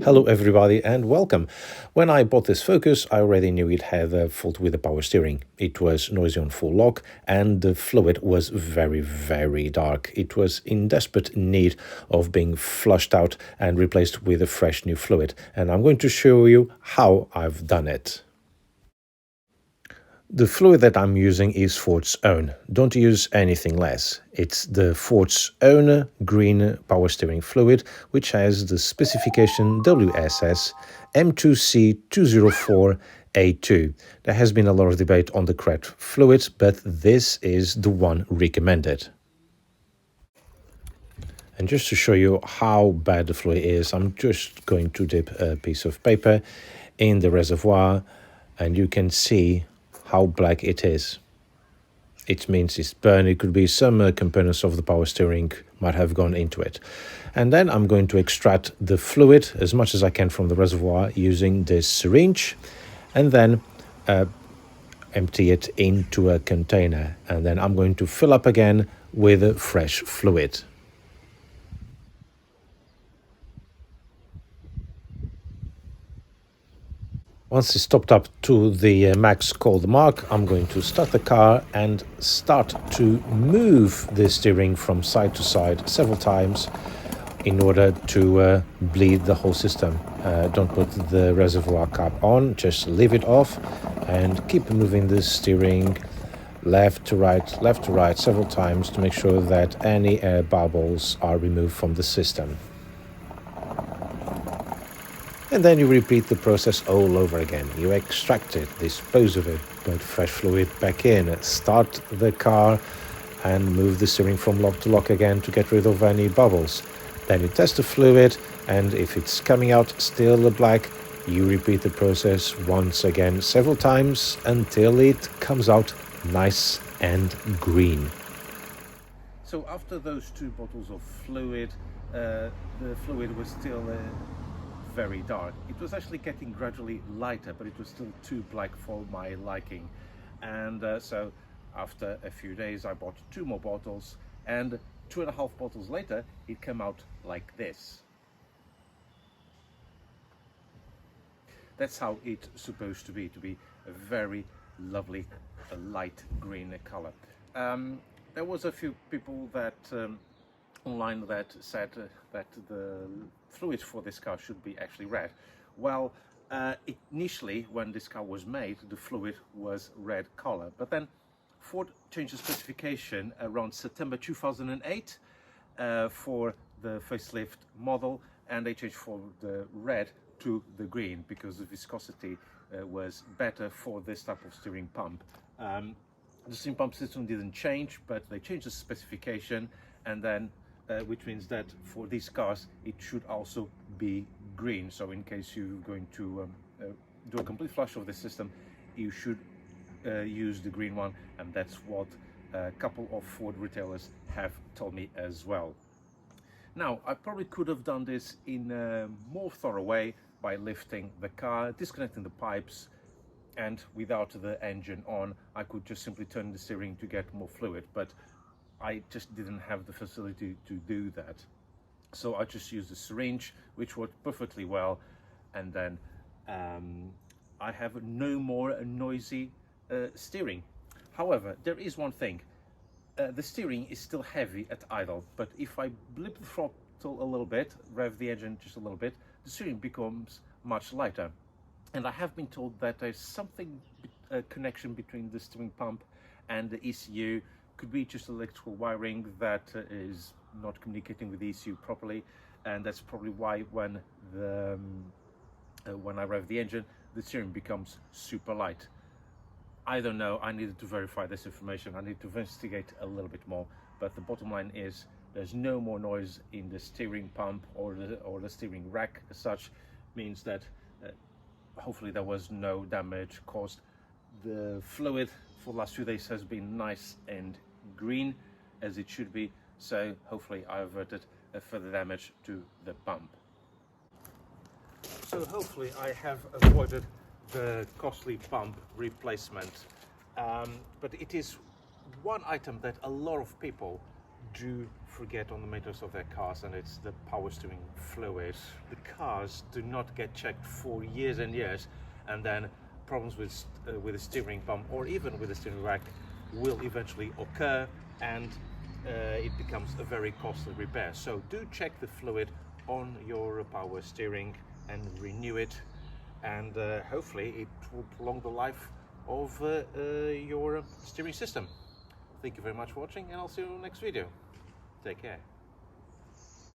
Hello everybody and welcome. When I bought this Focus, I already knew it had a fault with the power steering. It was noisy on full lock and the fluid was very dark. It was in desperate need of being flushed out and replaced with a fresh new fluid. And I'm going to show you how I've done it. The fluid that I'm using is Ford's own. Don't use anything less. It's the Ford's own green power steering fluid, which has the specification WSS M2C204A2. There has been a lot of debate on the correct fluid, but this is the one recommended. And just to show you how bad the fluid is, I'm just going to dip a piece of paper in the reservoir and you can see how black it is. It means it's burned. It could be some components of the power steering might have gone into it. And then I'm going to extract the fluid as much as I can from the reservoir using this syringe and then empty it into a container. And then I'm going to fill up again with fresh fluid. Once it's topped up to the max called mark, I'm going to start the car and start to move the steering from side to side several times in order to bleed the whole system. Don't put the reservoir cap on, just leave it off and keep moving the steering left to right several times to make sure that any air bubbles are removed from the system. And then you repeat the process all over again. You extract it, dispose of it, put fresh fluid back in, start the car and move the steering from lock to lock again to get rid of any bubbles. Then you test the fluid and if it's coming out still black, you repeat the process once again several times until it comes out nice and green. So after those 2 bottles of fluid, the fluid was still very dark. It was actually getting gradually lighter, but it was still too black for my liking. And so after a few days I bought 2 more bottles and 2.5 bottles later it came out like this. That's how it's supposed to be a very lovely light green color. There was a few people that online that said that the fluid for this car should be actually red. Well, initially when this car was made, the fluid was red color, but then Ford changed the specification around September 2008 for the facelift model, and they changed from the red to the green because the viscosity was better for this type of steering pump. The steering pump system didn't change, but they changed the specification, and then which means that for these cars it should also be green. So in case you're going to do a complete flush of the system, you should use the green one, and that's what a couple of Ford retailers have told me as well. Now, I probably could have done this in a more thorough way by lifting the car, disconnecting the pipes, and without the engine on, I could just simply turn the steering to get more fluid, but I just didn't have the facility to do that. So I just used a syringe, which worked perfectly well, and then I have no more noisy steering. However, there is one thing. The steering is still heavy at idle, but if I blip the throttle a little bit, rev the engine just a little bit, the steering becomes much lighter. And I have been told that there's something, a connection between the steering pump and the ECU. Could be just electrical wiring that is not communicating with the ECU properly, and that's probably why when I rev the engine, the steering becomes super light. I don't know. I needed to verify this information. I need to investigate a little bit more. But the bottom line is there's no more noise in the steering pump or the steering rack as such. Means that hopefully there was no damage caused. The fluid for the last few days has been nice and green as it should be. So hopefully I averted further damage to the pump. So hopefully I have avoided the costly pump replacement, but it is one item that a lot of people do forget on the maintenance of their cars, and it's the power steering fluid. The cars do not get checked for years and years, and then problems with the steering pump or even with the steering rack will eventually occur, and it becomes a very costly repair. So do check the fluid on your power steering and renew it, and hopefully it will prolong the life of your steering system. Thank you very much for watching, and I'll see you in the next video. Take care.